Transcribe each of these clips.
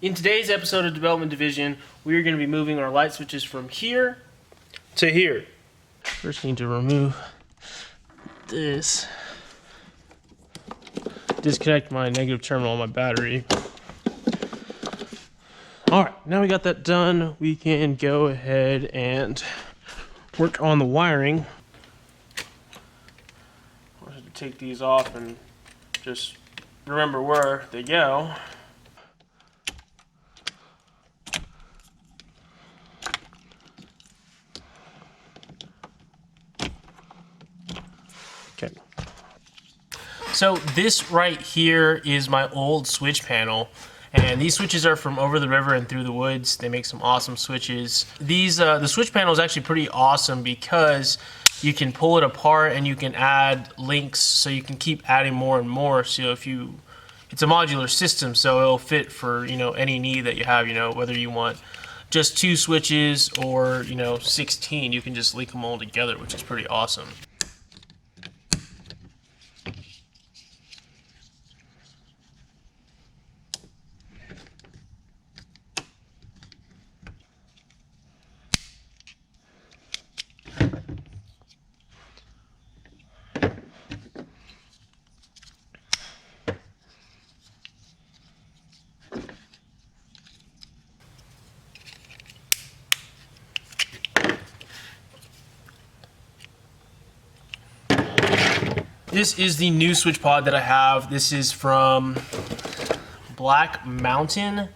In today's episode of Development Division, we are going to be moving our light switches from here to here. First, need to remove this. Disconnect my negative terminal on my battery. Alright, now we got that done, we can go ahead and work on the wiring. I have to take these off and just remember where they go. Okay. So this right here is my old switch panel, and these switches are from over the river and through the woods. They make some awesome switches. These the switch panel is actually pretty awesome because you can pull it apart and you can add links, so you can keep adding more and more. So if you, it's a modular system, so it'll fit for, you know, any need that you have. You know, whether you want just 2 switches or, you know, 16, you can just link them all together, which is pretty awesome. This is the new switch pod that I have. This is from Black Mountain.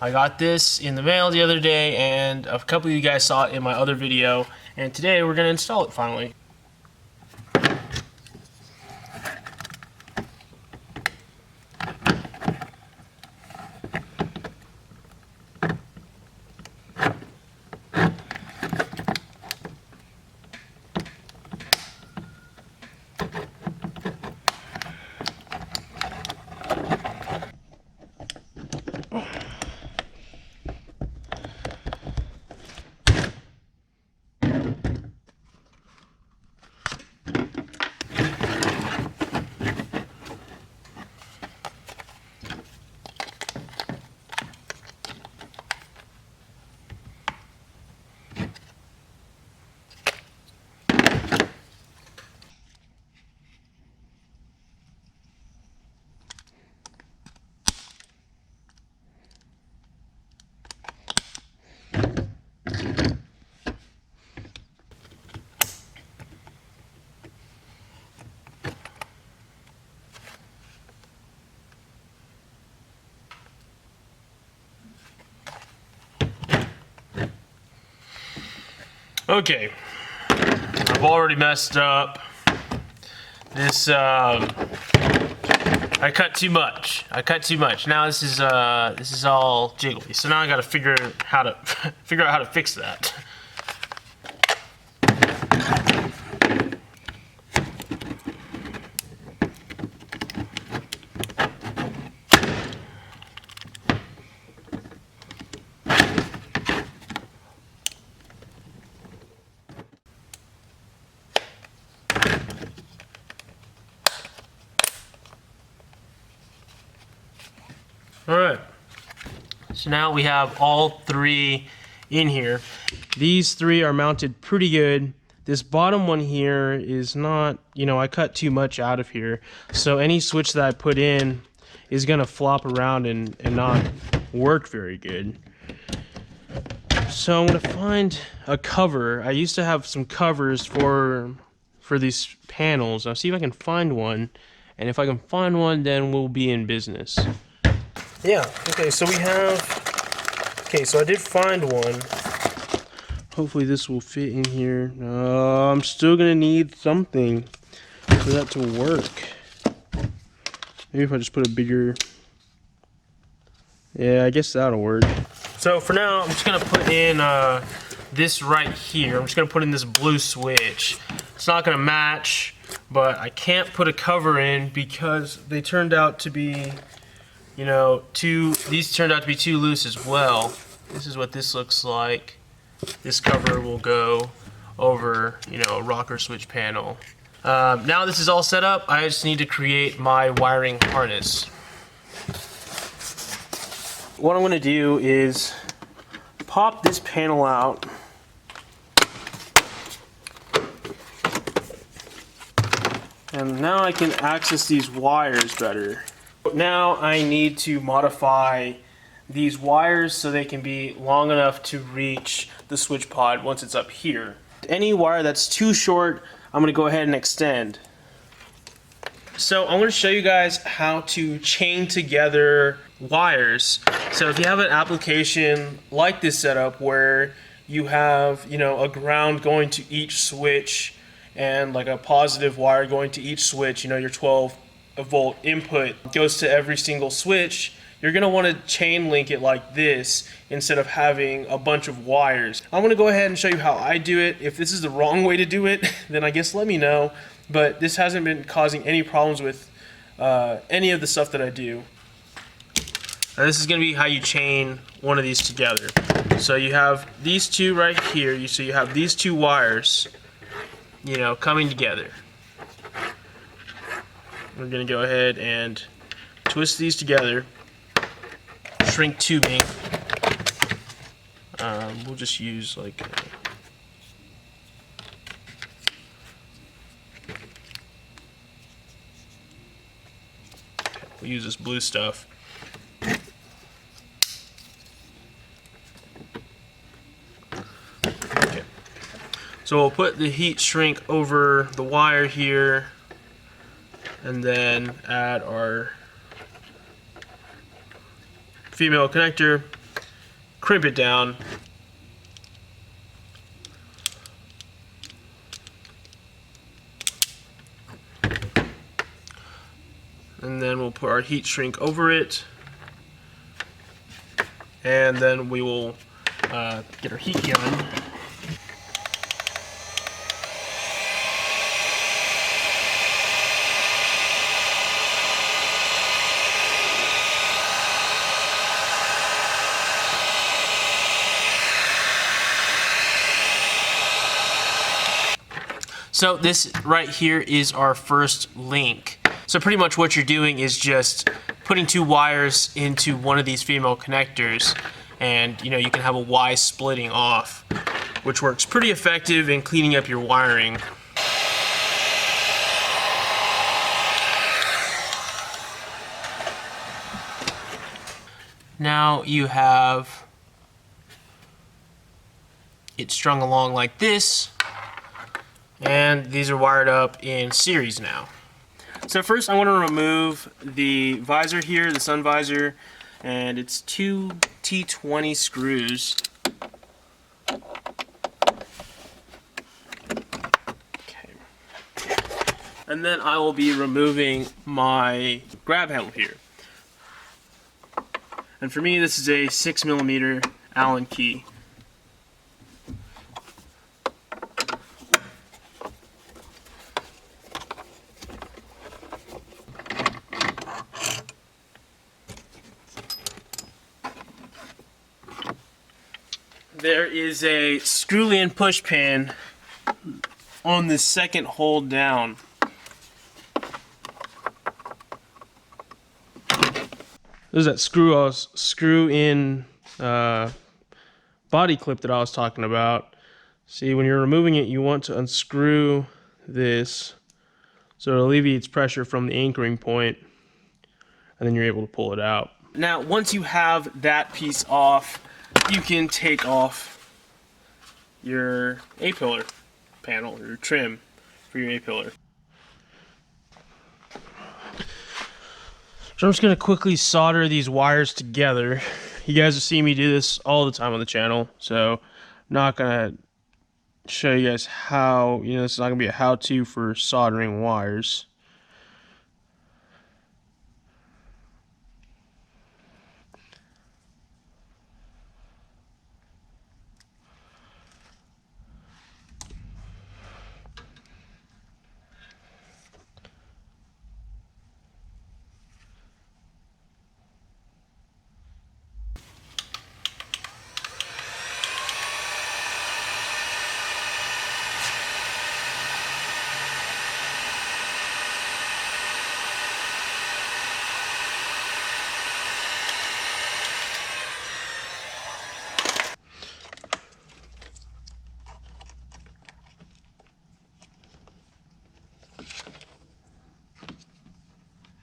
I got this in the mail the other day, and a couple of you guys saw it in my other video, and today we're going to install it finally. Okay, I've already messed up. This, I cut too much. Now this is all jiggly. So now I gotta figure out how to fix that. Alright, so now we have all 3 in here. These 3 are mounted pretty good. This bottom one here is not, you know, I cut too much out of here. So any switch that I put in is going to flop around and not work very good. So I'm going to find a cover. I used to have some covers for these panels. I'll see if I can find one. And if I can find one, then we'll be in business. Yeah, okay, so we have, okay, so I did find one. Hopefully this will fit in here. I'm still gonna need something for that to work. Maybe if I just put a bigger, yeah, I guess that'll work. So for now, I'm just gonna put in this right here. I'm just gonna put in this blue switch. It's not gonna match, but I can't put a cover in because they turned out to be, you know, these turned out to be too loose as well. This is what this looks like. This cover will go over, you know, a rocker switch panel. Now this is all set up, I just need to create my wiring harness. what I'm going to do is pop this panel out. And now I can access these wires better. Now I need to modify these wires so they can be long enough to reach the switch pod once it's up here. Any wire that's too short, I'm going to go ahead and extend. So I'm going to show you guys how to chain together wires. So if you have an application like this setup where you have, a ground going to each switch and like a positive wire going to each switch, your 12 volt input goes to every single switch, you're going to want to chain link it like this instead of having a bunch of wires. I'm going to go ahead and show you how I do it. If this is the wrong way to do it, then I guess let me know. But this hasn't been causing any problems with any of the stuff that I do. Now this is going to be how you chain one of these together. So you have these two right here. So you have these two wires, coming together. We're going to go ahead and twist these together. Shrink tubing. We'll just use like we'll use this blue stuff. Okay. So we'll put the heat shrink over the wire here and then add our female connector, crimp it down, and then we'll put our heat shrink over it, and then we will get our heat gun. So this right here is our first link. So pretty much what you're doing is just putting two wires into one of these female connectors, and you can have a Y splitting off, which works pretty effective in cleaning up your wiring. Now you have it strung along like this. And these are wired up in series now. So first I want to remove the visor here, the sun visor, and it's 2 T20 screws. Okay. And then I will be removing my grab handle here. And for me this is a 6mm Allen key. There is a screw-in push pin on the second hold down. There's that screw-in body clip that I was talking about. See, when you're removing it, you want to unscrew this so it alleviates pressure from the anchoring point, and then you're able to pull it out. Now, once you have that piece off, you can take off your A-pillar panel, or your trim for your A-pillar. So I'm just going to quickly solder these wires together. You guys have seen me do this all the time on the channel, so I'm not going to show you guys how, this is not going to be a how-to for soldering wires.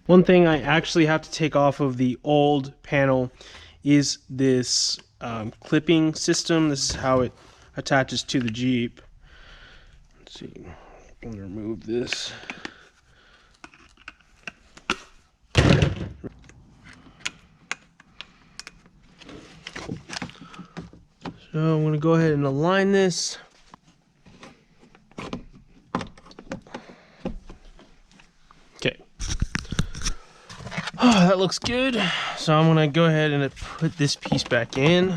One thing I actually have to take off of the old panel is this clipping system. This is how it attaches to the Jeep. Let's see, I'm gonna remove this. So I'm gonna go ahead and align this. Okay. Oh, that looks good. So I'm gonna go ahead and put this piece back in.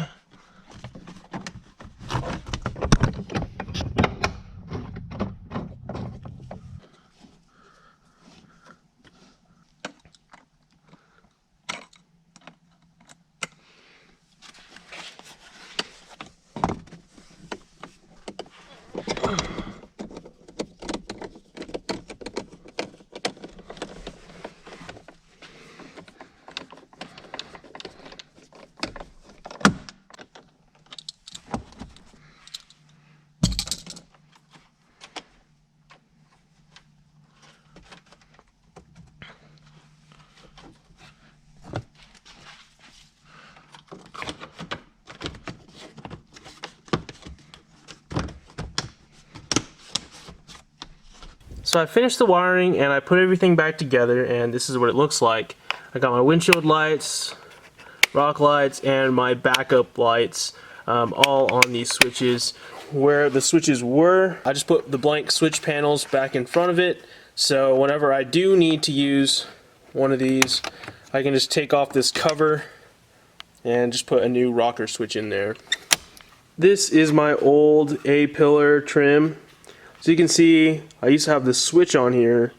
So I finished the wiring and I put everything back together, and this is what it looks like. I got my windshield lights, rock lights, and my backup lights all on these switches. Where the switches were, I just put the blank switch panels back in front of it, so whenever I do need to use one of these, I can just take off this cover and just put a new rocker switch in there. This is my old A-pillar trim. So you can see I used to have this switch on here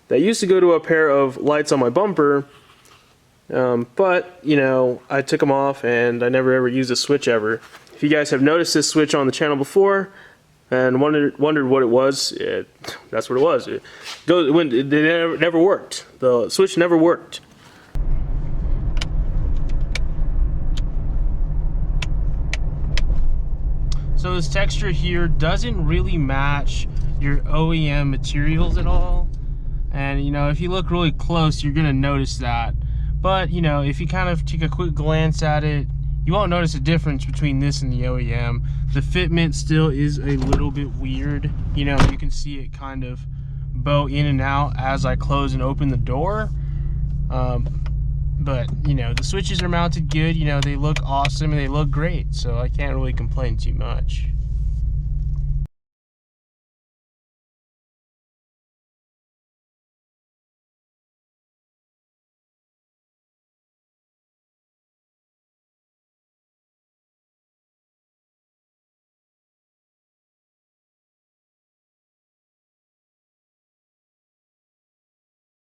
that used to go to a pair of lights on my bumper, but you know, I took them off and I never ever used a switch ever. If you guys have noticed this switch on the channel before and wondered what it was, that's what it was. It never worked. The switch never worked. So this texture here doesn't really match your OEM materials at all. And you know, if you look really close, you're gonna notice that. But you know, if you kind of take a quick glance at it, you won't notice a difference between this and the OEM. The fitment still is a little bit weird. You know, you can see it kind of bow in and out as I close and open the door. But you know, the switches are mounted good. You know, they look awesome and they look great, so I can't really complain too much.